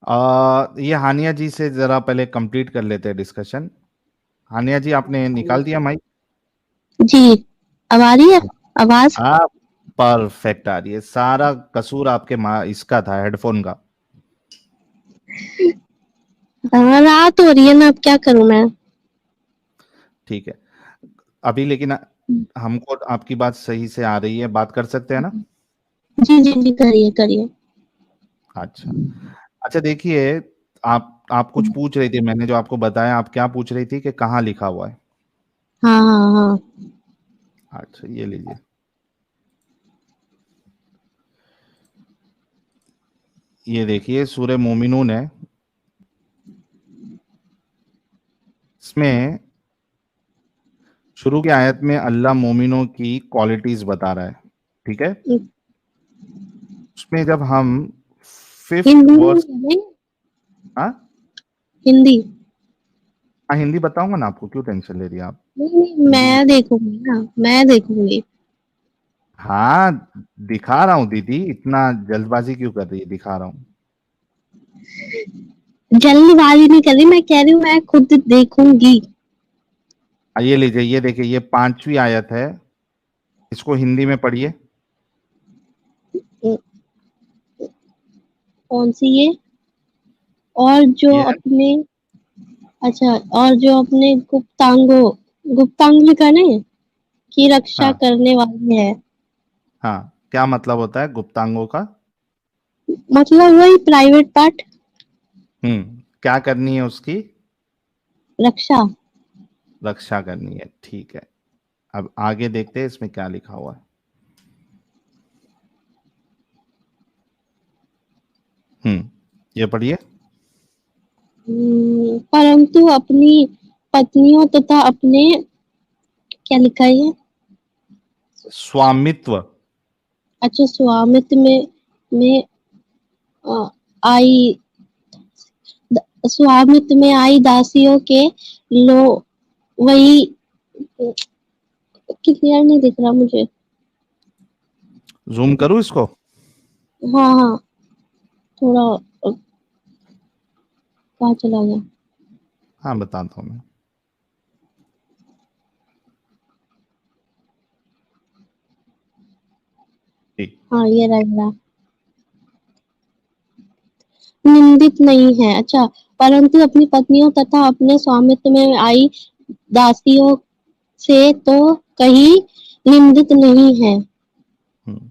ये हानिया जी से जरा पहले कंप्लीट कर लेते हैं डिस्कशन। हानिया जी, आपने निकाल दिया माइक? जी, अब आ रही है आवाज? आप परफेक्ट आ रही है। सारा कसूर आपके इसका था, हेडफोन का। हाँ, रात हो रही है ना, अब क्या करूं मैं। ठीक है। अभी लेकिन हमको आपकी बात सही से आ रही है, बात कर सकते हैं ना? जी जी जी, करिए करिए। अच्छा। अच्छा, देखिए, आप कुछ पूछ रही थी, मैंने जो आपको बताया, आप क्या पूछ रही थी कि कहाँ लिखा हुआ है? हाँ हाँ हाँ। अच्छा, ये लीजिए। ये देखिए, सूरह मोमिनून है। इसमें शुरू की आयत में अल्लाह मोमिनों की क्वालिटीज बता रहा है, ठीक है? उसमें जब हम फिफ्थ हिंदी में वर्स, करें? हाँ हिंदी? हाँ, हिंदी बताऊंगा ना आपको, क्यों टेंशन ले रही हैं आप? नहीं नहीं, हिंदी में, मैं देखूंगी ना, मैं देखूंगी। हाँ, दिखा रहा हूँ दीदी, इतना जल्दबाजी क्यों कर रही है? दिखा रहा हूँ। जल्दबाजी नहीं कर रही, मैं कह रही हूँ मैं खुद देखूंगी। ये लीजिए, ये देखिए, ये 5वीं आयत है। इसको हिंदी में पढ़िए। कौन सी ये? और जो ये है, अपने, अच्छा, और जो अपने गुप्तांग लिखा नहीं की रक्षा हाँ करने वाली है। हाँ, क्या मतलब होता है गुप्तांगों का? मतलब वही प्राइवेट पार्ट। क्या करनी है उसकी? रक्षा। रक्षा करनी है, ठीक है। अब आगे देखते हैं इसमें क्या लिखा हुआ है। ये पढ़िए। परंतु अपनी पत्नियों तथा अपने, क्या लिखा है ये? स्वामित्व। अच्छा, स्वामित्व में अ, आई स्वामित्व में आई दासियों के लो, वही क्लियर नहीं दिख रहा मुझे। जूम करूं इसको? हाँ हाँ, थोड़ा कहाँ चला गया? हाँ, बताता हूँ मैं। ठीक। हाँ, ये रहेगा। निंदित नहीं है, अच्छा। परंतु अपनी पत्नियों तथा अपने स्वामित्व में आई दासियों से तो कहीं निंदित नहीं है। हम्म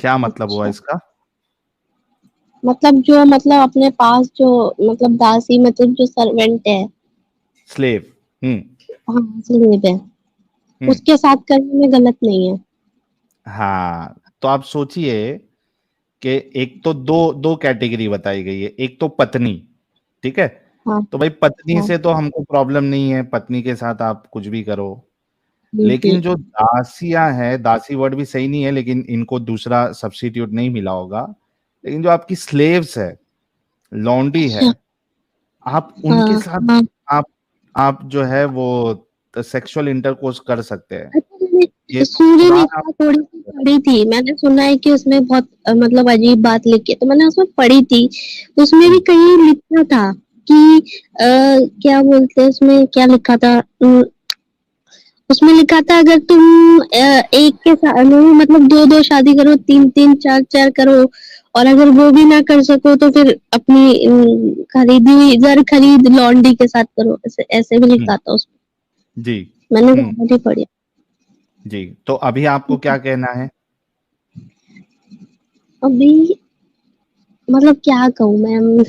क्या मतलब हुआ अच्छा, इसका? मतलब जो, मतलब अपने पास जो, मतलब दासी मतलब जो सर्वेंट है। स्लेव। हम्म हाँ, स्लेव है, हम्म उसके साथ करने में गलत नहीं है। हाँ, तो आप सोचिए कि एक तो दो दो कैटेगरी बताई गई है। एक तो पत्नी, ठीक है? हाँ तो भाई, पत्नी हाँ। से तो हमको प्रॉब्लम नहीं है, पत्नी के साथ आप कुछ भी करो। जी जी। लेकिन जो दासियां हैं, दासी वर्ड भी सही नहीं है, लेकिन इनको दूसरा सब्स्टिट्यूट नहीं मिला होगा। लेकिन जो आपकी स्लेव्स है, लॉन्डी है, अच्छा। आप उनके हाँ साथ हाँ। आप आप जो है वो सेक्सुअल इंटरकोर्स कर सकते हैं। अच्छा, मैंने ये तो कुरान आप, सूर्यरेखा थोड़ी सी पढ़ी थी, मैंने सुना है कि उसमें बहुत मतलब अजीब बात लिखी है, तो मैंने उसमें पढ़ी थी। उसमें भी हम्म, कहीं लिखा था कि क्या बोलते हैं, उसमें क्या लिखा था? उसमें लिखा था अगर तुम एक के साथ नहीं, मतलब दो दो शादी करो, तीन तीन चार चार करो, और अगर वो भी ना कर सको तो फिर अपनी खरीदी हुई जर खरीद लॉन्डी के साथ करो, ऐसे ऐसे भी हम्म, लिखा था उसमें। जी। मैंने हम्म, ज्यादा नहीं पढ़ी। जी, तो अभी आपको क्या कहना है? अभी मतलब क्या कहूँ मैं,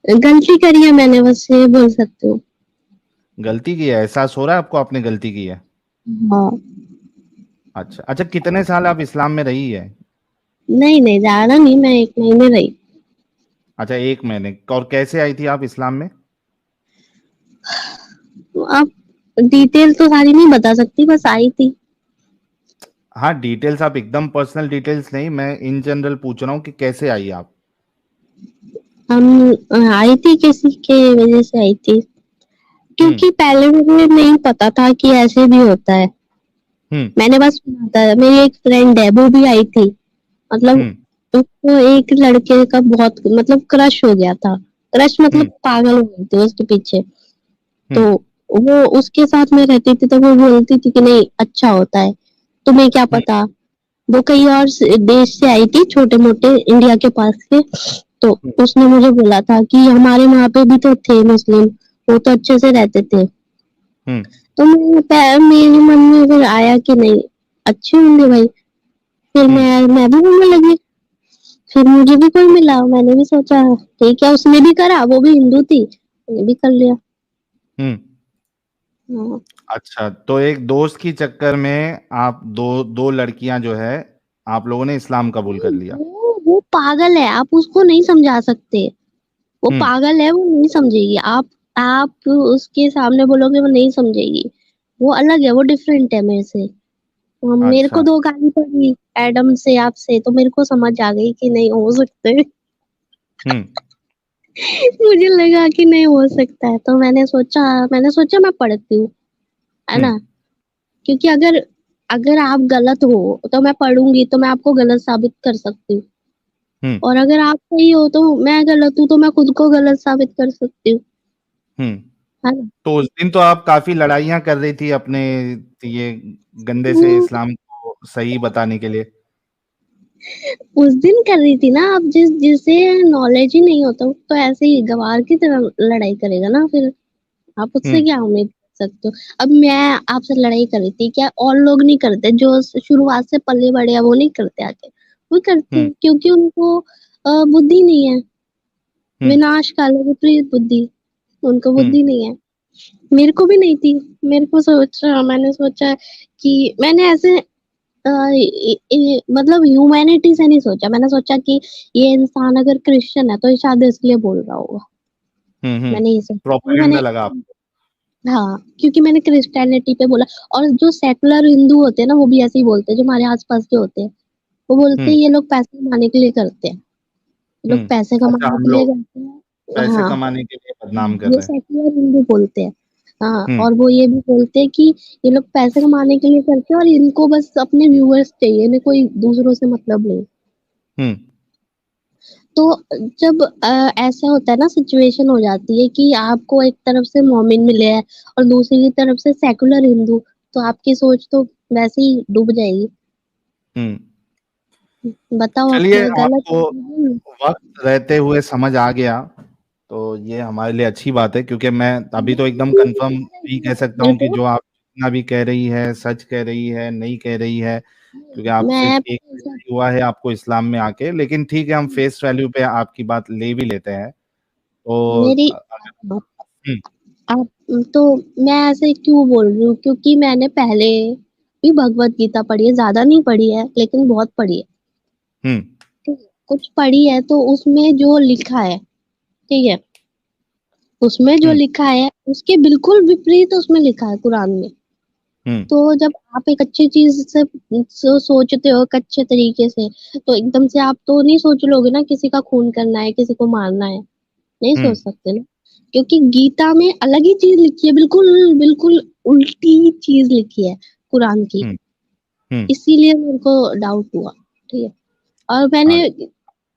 गलती करी है मैंने, बस ये बोल सकती हूँ। गलती की है, एहसास हो रहा है आपको आपने गलती की है? हाँ। अच्छा अच्छा, कितने साल आप इस्लाम में रही है? नहीं नहीं, ज्यादा नहीं, मैं 1 महीने रही। अच्छा, 1 महीने। और कैसे आई थी आप इस्लाम में? तो आप डिटेल तो सारी नहीं बता सकती, बस आई थी। हाँ, डिटेल्स आप एकदम पर्सनल डिटेल्स नहीं, मैं इन जनरल पूछ रहा हूँ कि कैसे आई आप। हम आई थी, किसी के वजह से आई थी, हम्म क्योंकि पहले मुझे नहीं पता था कि ऐसे भी होता है। हम्म मैंने बस सुना था, मेरी एक फ्रेंड है वो भी आई थी, मतलब हम्म उसको एक लड़के का बहुत मतलब क्रश हो गया था। क्रश मतलब पागल हो गई थी उसके पीछे। तो वो उसके साथ में रहती थी, तो वो बोलती थी कि नहीं अच्छा होता है, तुम्हें क्या पता। वो कहीं और देश से आई थी, छोटे मोटे इंडिया के पास के। तो उसने मुझे बोला था कि हमारे वहां पे भी तो थे मुस्लिम, वो तो अच्छे से रहते थे। तो मेरे मन में फिर आया कि नहीं, अच्छे होंगे भाई। फिर मैं भी बोलने लगी। फिर मुझे भी कोई मिला, मैंने भी सोचा ठीक है, उसने भी करा, वो भी हिंदू थी, मैंने भी कर लिया। हाँ। अच्छा, तो एक दोस्त की चक्कर में आप दो लड़कियां जो है, आप लोगों ने इस्लाम कबूल कर लिया। वो पागल है, आप उसको नहीं समझा सकते। वो पागल है, वो नहीं समझेगी। आप उसके सामने बोलोगे, वो नहीं समझेगी। वो अलग है, वो डिफरेंट है मेरे से। मेरे को अच्छा। 2 गाली पड़ी एडम से, आपसे, तो मेरे को समझ आ गई कि नहीं हो सकते। मुझे लगा कि नहीं हो सकता है, तो मैंने सोचा मैं पढ़ती हूँ, है ना। क्योंकि अगर अगर आप गलत हो तो मैं पढ़ूंगी, तो मैं आपको गलत साबित कर सकती हूँ। और अगर आप सही हो तो मैं गलत हूँ, तो मैं खुद को गलत साबित कर सकती हूँ, है ना। तो उस दिन तो आप काफी लड़ाइयाँ कर रही थी अपने ये गंदे से इस्लाम को सही बताने के लिए। उस दिन कर रही थी ना। आप जिसे नॉलेज ही नहीं होता, तो ऐसे ही गवार की तरह लड़ाई करेगा ना फिर। आप उससे क्या उम्मीद कर सकते हो। अब मैं आपसे लड़ाई कर रही थी, क्या और लोग नहीं करते? जो शुरुआत से पले बड़े हैं वो नहीं करते आगे? वो करते हैं, क्योंकि उनको बुद्धि नहीं है। विनाश काले विपरीत बुद्धि, उनको बुद्धि नहीं है। मेरे को भी नहीं थी। मैंने सोचा कि मैंने ऐसे मतलब ह्यूमैनिटी से नहीं सोचा। मैंने सोचा कि ये इंसान अगर क्रिश्चियन है तो ये शायद इसलिए बोल रहा होगा। मैंने ये सोचा। प्रोपेगेंडा लगा आपको। हाँ, क्योंकि मैंने क्रिश्चियनिटी पे बोला। और जो सेकुलर हिंदू होते हैं ना, वो भी ऐसे ही बोलते हैं, जो हमारे आसपास के होते हैं। वो बोलते हैं ये लोग पैसे कमाने के लिए करते हैं, ये लोग पैसे अच्छा, कमाने हम के लिए लोग करते हैं। पैसे हाँ, कमाने के लिए बदनाम कर ये रहे हैं। सेकुलर हिंदू बोलते हैं। हाँ, हम्म। और वो ये भी बोलते हैं कि ये लोग पैसे कमाने के लिए करते हैं, और इनको बस अपने व्यूअर्स चाहिए, इन्हें कोई दूसरों से मतलब नहीं। हम्म। तो जब ऐसा होता है ना, सिचुएशन हो जाती है कि आपको एक तरफ से मोमिन मिले हैं और दूसरी तरफ से सेकुलर हिंदू, तो आपकी सोच तो वैसे ही डूब जाएगी। हम्म। बताओ, आप चलिए, गलत आपको वक्त रहते हुए समझ आ गया, तो ये हमारे लिए अच्छी बात है, क्योंकि मैं अभी तो एकदम कंफर्म नहीं कह सकता हूँ कि देखो, जो आप जितना भी कह रही है सच कह रही है नहीं कह रही है, क्योंकि आप मैं सिर्फ एक महीना ही हुआ है आपको इस्लाम में आके। लेकिन ठीक है, हम फेस वैल्यू पे आपकी बात ले भी लेते हैं। तो मेरी आप तो मैं ऐसे क्यों बोल रही हूँ, क्योंकि मैंने पहले भी भगवत गीता पढ़ी है, ज्यादा नहीं पढ़ी है लेकिन बहुत पढ़ी है। हम्म। ठीक है? कुछ पढ़ी है, तो उसमें जो लिखा है, ठीक है, उसमें जो हम्म। लिखा है उसके बिल्कुल विपरीत उसमें लिखा है कुरान में। हम्म। तो जब आप एक अच्छी चीज से सोचते हो एक अच्छे तरीके से, तो एकदम से आप तो नहीं सोच लोगे ना किसी का खून करना है, किसी को मारना है। नहीं सोच हम्म। सकते ना। क्योंकि गीता में अलग ही चीज लिखी है, बिल्कुल बिल्कुल उल्टी चीज लिखी है कुरान की। हम्म। हम्म। इसीलिए मेरे को डाउट हुआ। ठीक है। और मैंने अच्छा।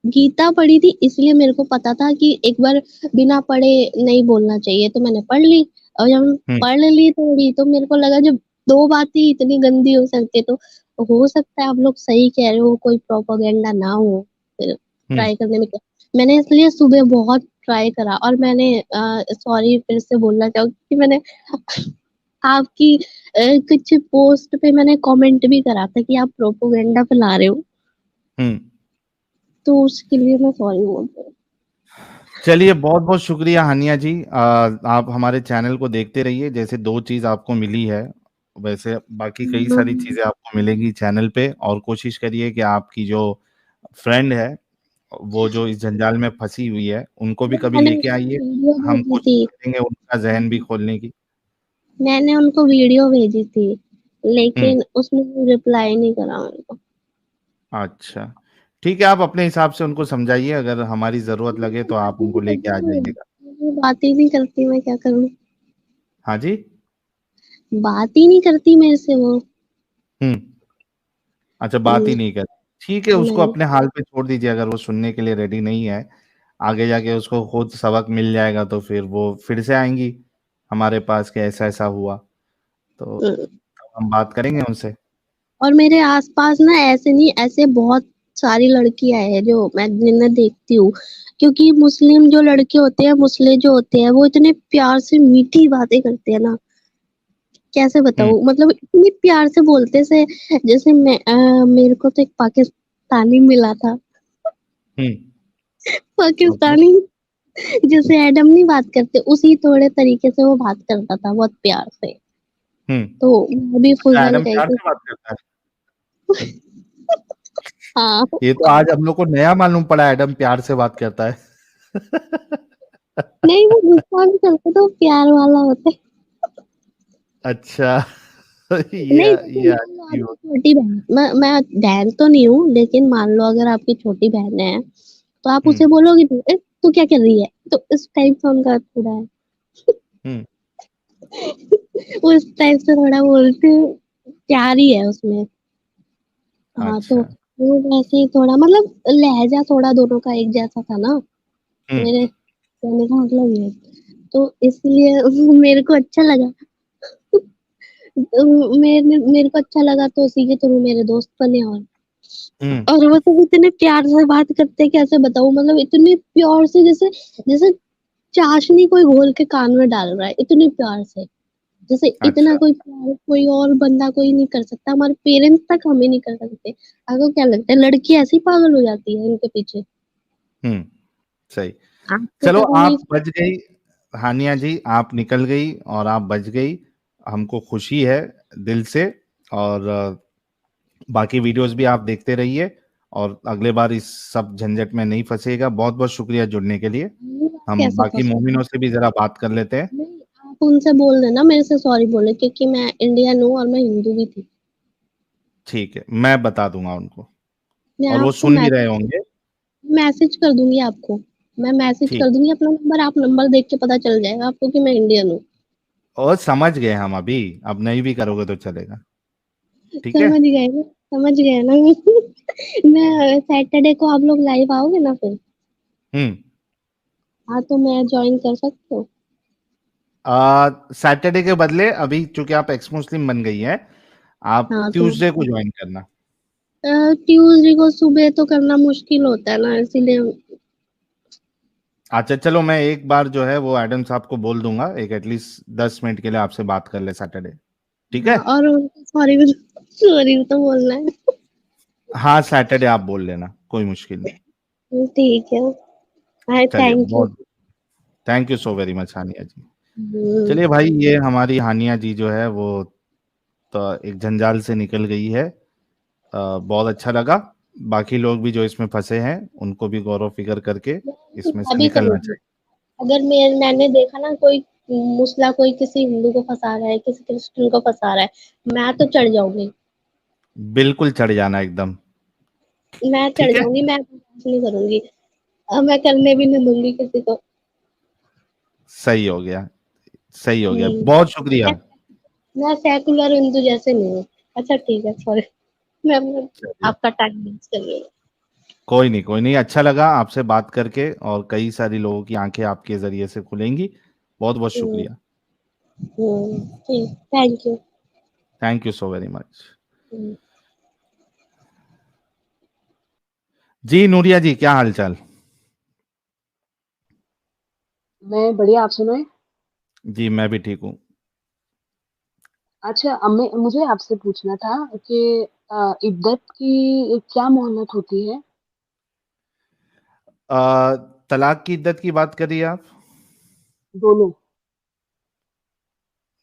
गीता पढ़ी थी, इसलिए मेरे को पता था कि एक बार बिना पढ़े नहीं बोलना चाहिए, तो मैंने पढ़ ली। और जब मैं हम्म। पढ़ ली थोड़ी, तो मेरे को लगा जब 2 बातें इतनी गंदी हो सकती है, तो हो सकता है आप लोग सही कह रहे हो, कोई प्रोपागेंडा ना हो। फिर हम्म। ट्राई करने में क्या। मैंने इसलिए सुबह बहुत ट्राई करा, और मैंने सॉरी फिर से बोलना चाहूंगी कि मैंने आपकी कुछ पोस्ट पे मैंने कमेंट भी करा था कि आप प्रोपोगेंडा फैला रहे हो, हम्म। तो उसके लिए मैं सॉरी बोल रही हूँ। चलिए, बहुत बहुत शुक्रिया हानिया जी। आप हमारे चैनल को देखते रहिए। जैसे दो चीज़ आपको मिली है, वैसे बाकी कई सारी चीज़ें आपको मिलेंगी चैनल पे। और कोशिश करिए कि आपकी जो फ्रेंड है, वो जो इस जंजाल में फंसी हुई है, उनको भी कभी मैंने लेके उसको आइए। वीडियो हम भेजी कोशिश थी। करेंगे उनका जहन भी खोलने की। मैंने उनको वीडियो भेजी थी, हम्म। लेकिन उसने रिप्लाई नहीं करा मेरे को। अच्छा, ठीक है, आप अपने हिसाब से उनको समझाइए। अगर हमारी ज़रूरत लगे तो आप उनको लेके आ जाइएगा। वो बात ही नहीं करती, मैं क्या करूँ। हाँ जी। बात ही नहीं करती मेरे से वो। हम्म। अच्छा, बात ही हम्म, नहीं कर। ठीक है, उसको नहीं। अपने हाल पे छोड़ दीजिए, अगर वो सुनने के लिए रेडी नहीं है, आगे जाके उसको खुद सबक मिल जाएगा तो फिर वो फिर से आएँगी हमारे पास कि ऐसा-ऐसा हुआ, तो हम्म। हम बात करेंगे उनसे। और मेरे आसपास ना ऐसे नहीं, ऐसे बहुत सारी लड़कियां हैं जो मैं जिन्हें देखती हूँ, क्योंकि मुस्लिम जो लड़के होते हैं, मुस्लिम जो होते हैं, वो इतने प्यार से मीठी बातें करते हैं ना, कैसे हुँ, बताऊँ, मतलब इतनी प्यार से बोलते से, जैसे मेरे को तो एक पाकिस्तानी मिला था। हुँ, ओके, पाकिस्तानी जैसे एडम नहीं बात करते, उसी थोड़े तरीके से वो बात करता था, बहुत प्यार से। हुँ। तो मैं भी अच्छा, फुसल एडम गई प्यार थी। से बात करता है? हाँ। ये तो आज हम लोग को नया मालूम पड़ा, एडम प्यार से बात करता है। नहीं, वो गुस्सा भी करते तो प्यार वाला होता है। अच्छा। नहीं, जैसे ये मान लो अच्छी आपकी हो छोटी बहन, मैं बहन तो नहीं हूँ, लेकिन मान लो अगर आपकी छोटी बहन है, तो आप हुँ, उसे बोलोगे तो, "ए, तू क्या कर रही है?" तो इस टाइप का उनका थोड़ा है। हुँ, उस टाइप से थोड़ा बोलते हैं, प्यार ही है उसमें। हाँ, तो अच्छा, वो वैसे ही थोड़ा, मतलब लहजा थोड़ा दोनों का एक जैसा था ना, हुँ, मेरे कहने का मतलब ये है। तो इसलिए मेरे को अच्छा लगा। तो मेरे को अच्छा लगा, तो उसी के थ्रू मेरे दोस्त बने। हुँ, और वो तो इतने प्यार से बात करते हैं, कैसे बताऊं, मतलब इतने प्यार से, जैसे जैसे चाशनी कोई घोल के कान में डाल रहा है, इतने प्यार से। जैसे इतना अच्छा। कोई प्यार कोई और बंदा कोई नहीं कर सकता, हमारे पेरेंट्स तक हमें नहीं कर सकते। आपको क्या लगता है, लड़की ऐसी पागल हो जाती है इनके पीछे? हुँ, सही। आपको चलो, पता नहीं। आप बच गई, हानिया जी, आप निकल गई और आप बच गई, हमको खुशी है दिल से। और बाकी वीडियोज़ भी आप देखते रहिए और अगले बार इस सब झंझट में नहीं फँसिएगा। बहुत-बहुत शुक्रिया जुड़ने के लिए। ये बात हम कैसे बाकी फंसूंगी? मोमिनों से भी ज़रा बात कर लेते हैं। नहीं, आप उनसे बोल देना मेरे से सॉरी बोले, क्योंकि मैं इंडियन हूँ और मैं हिंदू भी थी। ठीक है, मैं बता दूँगा उनको मैं और वो आपको सुन भी रहे होंगे। मैसेज कर दूंगी आपको। मैं मैसेज ठीक, कर दूंगी अपना नंबर, आप नंबर देख के पता चल जाएगा आपको कि मैं इंडियन हूँ। और समझ गए हम अभी, अब नहीं भी करोगे तो चलेगा। ठीक है? समझ गए ना? समझ गए ना? मैं सैटरडे को आप लोग लाइव आओगे ना फिर? हुँ। हाँ, तो मैं ज्वाइन कर सकती हूँ? सैटरडे के बदले अभी चूँकि आप एक्स मुस्लिम बन गई हैं, आप हाँ, तो ट्यूसडे को जॉइन करना। ट्यूसडे को सुबह तो करना मुश्किल होता है ना, इसीलिए। अच्छा, चलो, मैं एक बार जो है वो एडम साहब को बोल दूँगा, एक एटलीस्ट 10 मिनट के लिए आपसे बात कर ले सैटरडे। ठीक है? हाँ, और सॉरी भी, सॉरी भी तो बोलना है। हाँ, सैटरडे आप बोल लेना, कोई मुश्किल नहीं। ठीक है। हाँ, चलिए, थैंक यू। बहुत thank you so very much Haniya ji. चलिए भाई, ये हमारी हानिया जी जो है वो तो एक जंजाल से निकल गई है। बहुत अच्छा लगा। बाकी लोग भी जो इसमें फँसे हैं, उनको भी गौर व फ़िक्र करके इसमें से अभी निकलना करूँगी। चाहिए। अगर मैंने देखा ना, कोई मुसला कोई किसी हिंदू को फंसा रहा है, किसी क्रिश्चियन को फंसा रहा है, मैं तो चढ़ जाऊंगी। बिल्कुल चढ़ जाना एकदम, मैं चढ़ ठीक है? जाऊंगी, मैं बर्दाश्त नहीं करूंगी। मैं करने भी नहीं दूंगी किसी को। सही हो गया, सही हो गया। हम्म, बहुत शुक्रिया। मैं सेकुलर हिंदू जैसे नहीं हूँ। अच्छा ठीक है, सॉरी। मैं चलिए, आपका टाइम वेस्ट कर रही हूँ। कोई नहीं, अच्छा लगा आपसे बात करके और कई सारी लोगों की आँखें आपके ज़रिए से खुलेंगी। बहुत-बहुत शुक्रिया। ठीक, thank you. Thank you so very much. जी, नूरिया जी, क्या हाल-चाल? मैं बढ़िया, आप सुनाएँ? जी, मैं भी ठीक हूँ। अच्छा, मैं मुझे आपसे पूछना था कि इद्दत की क्या मोहलत होती है? तलाक की इद्दत की बात कर रही हैं आप? दोनों।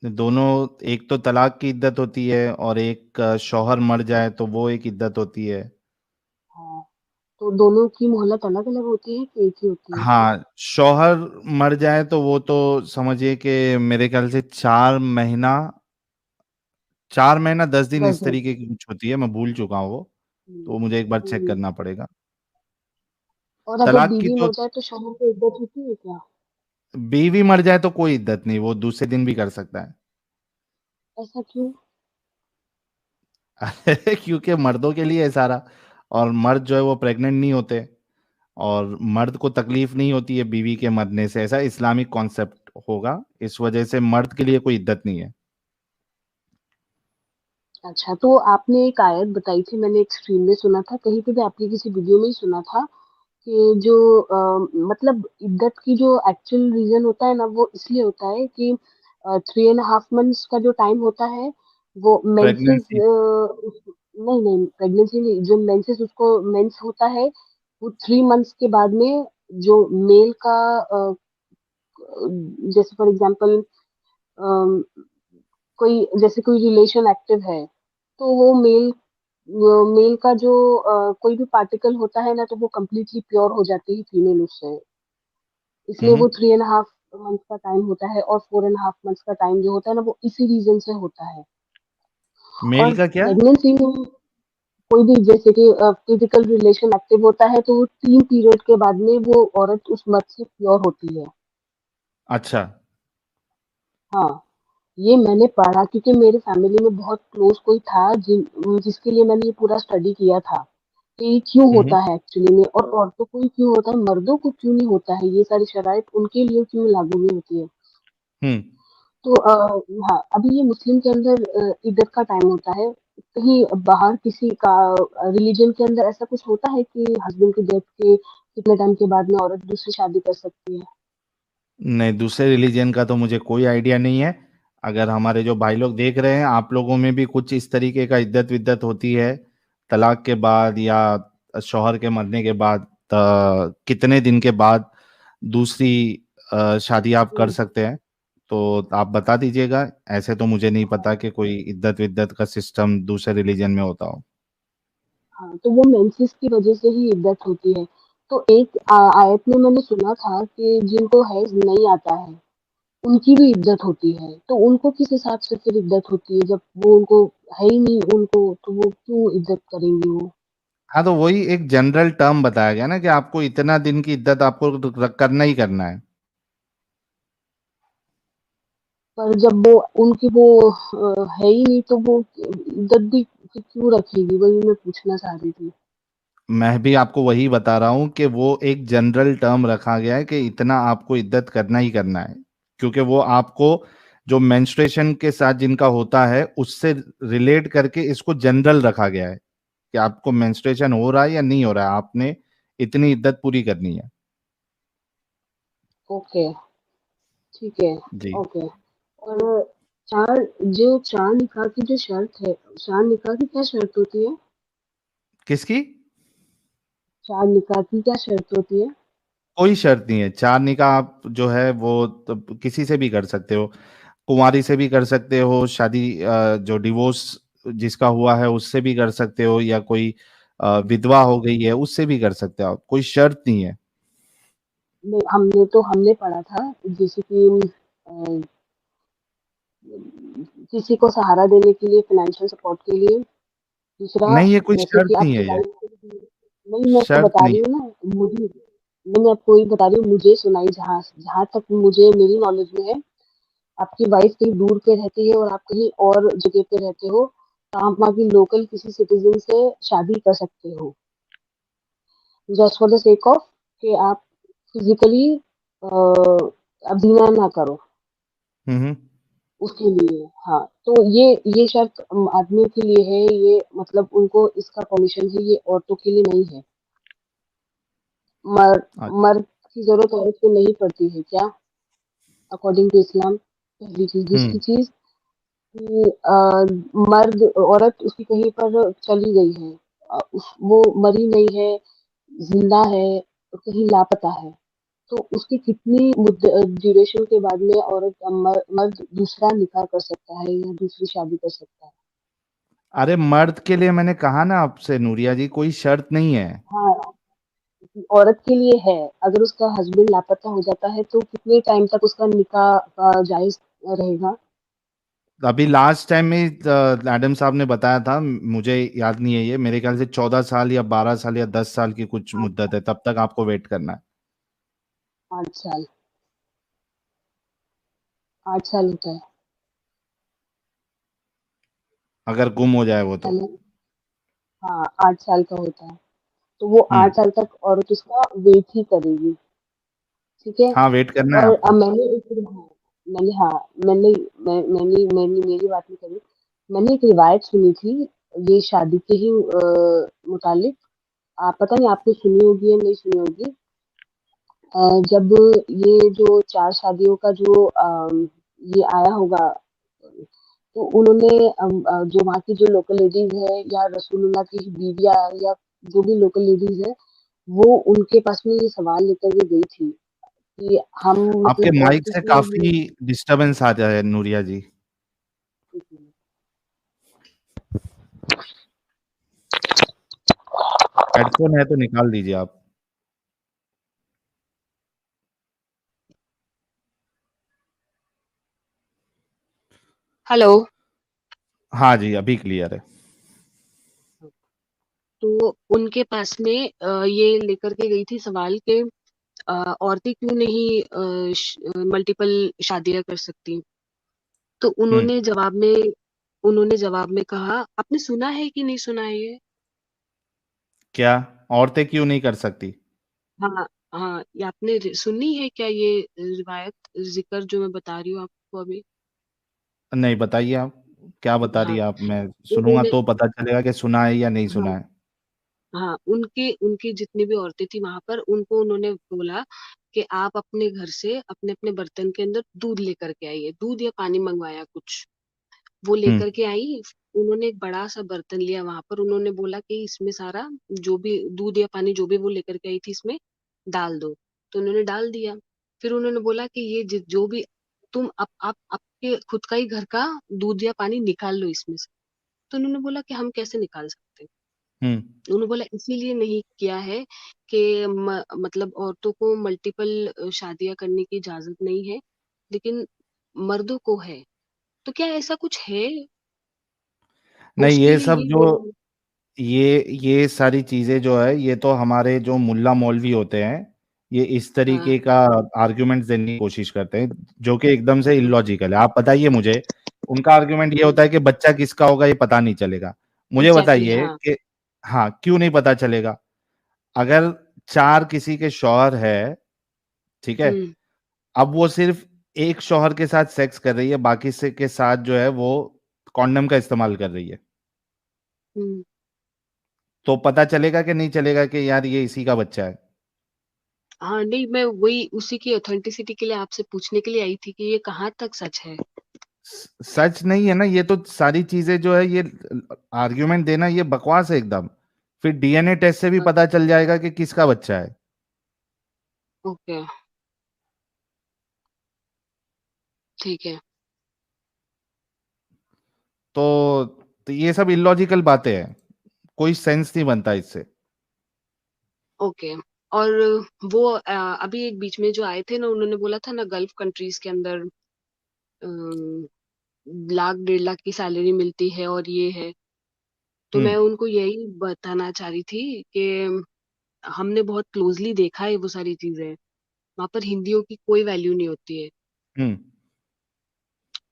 दोनों, एक तो तलाक की इद्दत होती है और एक शौहर मर जाए तो वो एक इद्दत होती है। हाँ, तो दोनों की मोहलत अलग-अलग होती है कि एक ही होती है? हाँ, शौहर मर जाए तो वो तो समझिए कि मेरे ख़्याल से 4 महीना 10 दिन 10 इस दिन। तरीके की कुछ होती है, मैं भूल चुका हूँ वो, हुँ, तो मुझे एक बार चेक हुँ। करना पड़ेगा। और अगर तलाक की बीवी तो मर जाए तो शौहर को इद्दत होती है क्या? बीवी मर जाए तो कोई इद्दत नहीं, वो दूसरे दिन भी कर सकता है। ऐसा क्यों? क्योंकि मर्दों के लिए है सारा। और मर्द जो है वो प्रेग्नेंट नहीं होते, और मर्द को तकलीफ नहीं होती है बीवी के मरने से, ऐसा इस्लामिक कॉन्सेप्ट होगा, इस वजह से मर्द के लिए कोई इद्दत नहीं है। अच्छा, तो आपने एक आयत बताई थी, मैंने एक स्ट्रीम में सुना था, कहीं पे भी आपकी किसी वीडियो में ही सुना था कि जो मतलब इद्दत की जो एक्चुअल रीजन होता है ना, वो इसलिए होता है कि 3.5 मंथ्स का जो टाइम होता है वो मेंसेस, प्रेगनेंसी। नहीं नहीं, प्रेगनेंसी नहीं, जो मेंसेस उसको मेंस होता है वो 3 मंथ्स के बाद में जो मेल का जैसे फॉर एग्जांपल कोई रिलेशन एक्टिव है, तो वो मेल का जो कोई भी पार्टिकल होता है ना, तो वो कंप्लीटली प्योर हो जाती है फीमेल उससे। इसलिए हम्म। वो 3.5 मंथ का टाइम होता है, और 4.5 मंथ्स का टाइम जो होता है ना, वो इसी रीजन से होता है। मेल और का क्या? प्रेगनेंसी में कोई भी जैसे कि फिजिकल रिलेशन एक्टिव होता है, तो वो 3 पीरियड के बाद में वो औरत उस मर्द से प्योर होती है। अच्छा। हाँ, ये मैंने पढ़ा क्योंकि मेरे फैमिली में बहुत क्लोज कोई था जिसके लिए मैंने ये पूरा स्टडी किया था कि ये क्यों हम्म। होता है एक्चुअली में, और औरतों को ही क्यों होता है, मर्दों को क्यों नहीं होता है, ये सारी शराइत उनके लिए क्यों लागू नहीं होती है। हम्म। तो हाँ, अभी ये मुस्लिम के अंदर ईद का टाइम होता है। कहीं बाहर किसी का रिलीजन के अंदर ऐसा कुछ होता है कि हस्बैंड की डेथ के कितने टाइम के बाद में औरत दूसरी शादी कर सकती है? नहीं, दूसरे रिलीजन का तो मुझे कोई आइडिया नहीं है। अगर हमारे जो भाई लोग देख रहे हैं, आप लोगों में भी कुछ इस तरीके का इद्दत विद्दत होती है तलाक के बाद या शौहर के मरने के बाद, कितने दिन के बाद दूसरी शादी आप कर हम्म, सकते हैं, तो आप बता दीजिएगा। ऐसे तो मुझे नहीं पता कि कोई इद्दत विद्दत का सिस्टम दूसरे रिलीजन में होता हो। हाँ, तो वो मेंसेस की वजह से ही इद्दत होती है। तो एक आयत में मैंने सुना था कि जिनको हैज नहीं आता है उनकी भी इद्दत होती है, तो उनको किस हिसाब से फिर इद्दत होती है, जब वो उनको है ही नहीं उनको, तो वो क्यों इद्दत करेंगी वो? हाँ, तो वही एक जनरल टर्म बताया गया ना कि आपको इतना दिन की इद्दत आपको करना ही करना है। पर जब वो उनकी वो है ही नहीं, तो वो इद्दत भी फिर क्यों रखेगी, वही मैं पूछना चाह रही थी। मैं भी आपको वही बता रहा हूँ कि वो एक जनरल टर्म रखा गया है कि इतना आपको इद्दत करना ही करना है, क्योंकि वो आपको जो मेंस्ट्रुएशन के साथ जिनका होता है उससे रिलेट करके इसको जनरल रखा गया है कि आपको मेंस्ट्रुएशन हो रहा है या नहीं हो रहा है, आपने इतनी इद्दत पूरी करनी है। ओके, ठीक है। जी। ओके। और चार निकाह की जो शर्त है, चार निकाह की क्या शर्त होती है? किसकी? चार निकाह की क्या शर्त होती है? कोई शर्त नहीं है, चार निकाह आप जो है वो तो किसी से भी कर सकते हो। कुंवारी से भी कर सकते हो, शादी जो डिवोर्स जिसका हुआ है उससे भी कर सकते हो, या कोई विधवा हो गई है उससे भी कर सकते हो आप, कोई शर्त नहीं है। नहीं, हमने पढ़ा था जैसे कि अ, किसी को सहारा देने के लिए, फाइनेंशियल सपोर्ट के लिए। दूसरा, नहीं, ये कोई जैसे शर्त कि नहीं आपकी है, ये वाइफ, नहीं मैं आपको शर्त बता नहीं रही हूँ है। ना, मुझे मैं आपको वही बता रही हूँ, मुझे सुनाई, जहाँ जहाँ तक मुझे मेरी नॉलेज में है, आपकी वाइफ कहीं दूर पे रहती है और आप कहीं और जगह पे रहते हो, तो आप वहाँ की लोकल किसी सिटीजन से शादी कर सकते हो, just for the sake of कि आप फिजिकली अब जिना ना करो, हम्म। उसके लिए। हाँ, तो ये शर्त आदमियों के लिए है, ये मतलब उनको इसका परमिशन है, ये औरतों के लिए नहीं है। मर्द अच्छा। मर्द की जरूरत औरत को नहीं पड़ती है क्या, अकॉर्डिंग टू इस्लाम? पहली चीज। दूसरी हम्म। चीज कि मर्द औरत उसकी कहीं पर चली गई है, वो मरी नहीं है, जिंदा है, कहीं लापता है, तो उसकी कितनी ड्यूरेशन के बाद में मर्द दूसरा निकाह कर सकता है या दूसरी शादी कर सकता है? अरे, मर्द के लिए मैंने कहा ना आपसे नूरिया जी, कोई शर्त नहीं है। हाँ, औरत के लिए है। अगर उसका हस्बैंड लापता हो जाता है तो कितने टाइम तक उसका निकाह जायज रहेगा? अभी लास्ट टाइम में एडम साहब ने बताया था, मुझे याद नहीं है, ये मेरे ख्याल से 14 साल या 12 साल या 10 साल की कुछ मुद्दत अच्छा, है, तब तक आपको वेट करना है। 8 साल, 8 साल होता है। अगर गुम हो जाए वो तो। हेलो, हाँ 8 साल का होता है, तो वो हम्म। 8 साल तक औरत उसका वेट ही करेगी। ठीक है। हाँ, वेट करना है और अब आपको। मैंने एक हाँ, मैंने हाँ मैंने मैंने मेरी बात नहीं करी। मैंने एक रिवायत सुनी थी ये शादी के ही मुतालिक। आप पता नहीं आपने सुनी होगी या नहीं सुनी होगी। जब ये जो 4 शादियों का जो ये आया होगा, तो उन्होंने जो वहाँ की जो लोकल लेडीज है या रसूलुल्लाह की बीवियां या जो भी लोकल लेडीज है, वो उनके पास में ये सवाल लेकर के गई थी कि हम आपके मतलब माइक औरतों से को काफी डिस्टरबेंस आ रहा है नूरिया जी। हेडफोन है तो निकाल दीजिए आप। हेलो। हाँ जी, अभी क्लियर है। तो उनके पास में ये लेकर के गई थी सवाल कि औरतें क्यों नहीं मल्टीपल शादियां कर सकती। तो हम्म। उन्होंने जवाब में कहा, आपने सुना है कि नहीं सुना है ये? क्या? औरतें क्यों नहीं कर सकती? हाँ हाँ, ये आपने सुनी है क्या ये रिवायत, जिक्र जो मैं बता रही हूँ आपको अभी? नहीं, बताइए आप। क्या बता रही हाँ है आप? मैं सुनूंगा उन्होंने तो पता चलेगा कि सुना है या नहीं हाँ सुना है। हाँ, उनके उनकी जितनी भी औरतें थी वहां पर, उनको उन्होंने बोला कि आप अपने घर से अपने अपने बर्तन के अंदर दूध लेकर के आइए, दूध या पानी मंगवाया कुछ, वो हम्म। लेकर के आई। उन्होंने एक बड़ा सा बर्तन लिया वहां पर, उन्होंने बोला कि इसमें सारा जो भी दूध या पानी जो भी वो लेकर के आई थी इसमें डाल दो। तो उन्होंने डाल दिया। फिर उन्होंने बोला कि ये जो भी तुम आप आपके खुद का ही घर का दूध या पानी निकाल लो इसमें से। तो उन्होंने बोला कि हम कैसे निकाल सकते हैं। हम्म। उन्होंने बोला इसीलिए नहीं किया है कि मतलब औरतों को मल्टीपल शादियां करने की इजाजत नहीं है, लेकिन मर्दों को है। तो क्या ऐसा कुछ है? नहीं, उसके ये लिए सब ये जो बोला। ये सारी चीजें जो है, ये तो हमारे जो मुल्ला मौलवी होते हैं, ये इस हाँ तरीके का आर्ग्यूमेंट देने की कोशिश करते हैं, जो कि एकदम से हाँ, इलॉजिकल है। आप बताइए मुझे। उनका आर्ग्यूमेंट ये होता है कि बच्चा किसका होगा ये पता नहीं चलेगा। मुझे एग्जैक्टली बताइए हाँ। कि हाँ, क्यों नहीं पता चलेगा? अगर चार किसी के शौहर है, ठीक है, हम्म अब वो सिर्फ एक शौहर के साथ सेक्स कर रही है, बाकी से के साथ जो है वो कॉन्डम का इस्तेमाल कर रही है, हम्म। तो पता चलेगा कि नहीं चलेगा कि यार ये इसी का बच्चा है? हाँ नहीं, मैं वही उसी की ऑथेंटिसिटी के लिए आपसे पूछने के लिए आई थी कि ये कहाँ तक सच है। सच नहीं है ना, ये तो सारी चीजें जो है, ये आर्ग्यूमेंट देना ये बकवास है एकदम। फिर डीएनए टेस्ट से भी पता चल जाएगा कि किसका बच्चा है। ओके, ठीक है। तो, तो ये सब इलॉजिकल बातें हैं, कोई सेंस नहीं बनता इससे। ओके। और वो अभी एक बीच में जो आए थे ना, उन्होंने बोला था ना गल्फ कंट्रीज के अंदर अम, लाख 1.5 लाख की सैलरी मिलती है और ये है। तो मैं हम्म। उनको यही बताना चाह रही थी कि हमने बहुत क्लोजली देखा है वो सारी चीजें। वहां पर हिंदियों की कोई वैल्यू नहीं होती है, हम्म।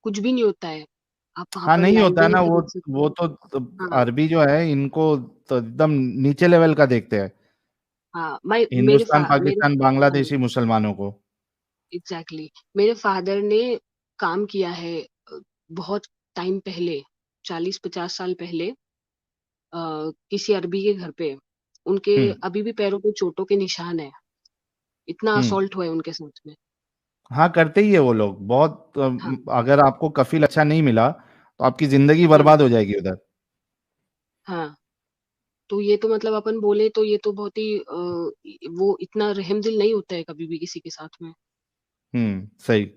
कुछ भी नहीं होता है। आप वहां हाँ, पर नहीं होता है लैंग्वेज ना नहीं वो देख सकते। वो तो हाँ अरबी जो है इनको तो एकदम नीचे लेवल का देखते हैं, हाँ, हिंदुस्तान मेरे पाकिस्तान हाँ बांग्लादेशी मुसलमानों को। एग्जैक्टली मेरे फादर ने काम किया है बहुत टाइम पहले, 40-50 साल पहले, किसी अरबी के घर पे। उनके हम्म। अभी भी पैरों पे चोटों के निशान है, इतना हम्म। असॉल्ट हुआ है उनके साथ में। हाँ, करते ही है वो लोग बहुत। हाँ अगर आपको कफील अच्छा नहीं मिला तो आपकी जिंदगी हाँ बर्बाद हो जाएगी उधर। हाँ। तो ये तो मतलब अपन बोले तो ये तो बहुत ही वो इतना रहम दिल नहीं होता है कभी भी किसी के साथ में। सही।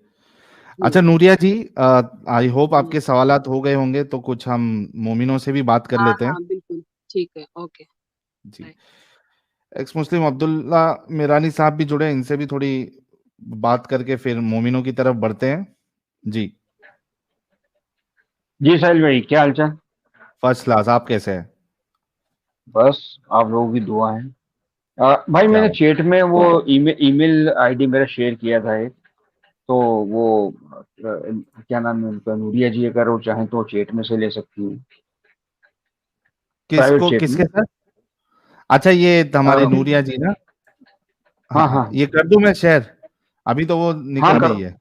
अच्छा हम्म नूरिया जी, आई होप हम्म। आपके सवालात हो गए होंगे, तो कुछ हम मोमिनों से भी बात कर हाँ लेते हैं। हाँ बिल्कुल, ठीक है, ओके। जी। बाय। एक्स मुस्लिम अब्दुल्ला मिरानी साहब भी जुड़े हैं, इनसे भी थोड़ी बात करके फिर मोमिनों की तरफ बढ़ते हैं। जी। जी साहिल भाई, क्या हालचाल। First class. आप कैसे हैं? बस आप लोगों की दुआ है। भाई क्या मैंने बात। चैट में वो ईमेल आईडी मेरा शेयर किया था एक। तो वो क्या नाम है उनका, नूरिया जी, अगर वो चाहें तो चैट में से ले सकती हैं। किसको, चैट किसके में। साथ? अच्छा, ये हमारे हाँ नूरिया जी ना? हाँ हाँ, हाँ ये कर दूं मैं शेयर? अभी तो वो हाँ निकल कर, रही है।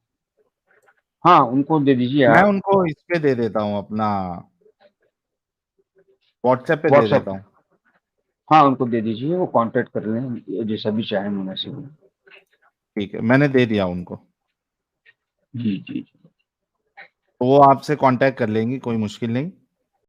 हाँ उनको दे दीजिए मैं आप। उनको इस पे दे देता हूँ, अपना व्हाट्सएप पे दे व्हाट्सएप देता पे, हूँ। हाँ उनको दे दीजिए, वो कांटेक्ट कर लें जैसा भी चाहें उनमें से। ठीक है, मैंने दे दिया उनको। जी जी जी। तो वो आपसे कांटेक्ट कर लेंगी, कोई मुश्किल नहीं।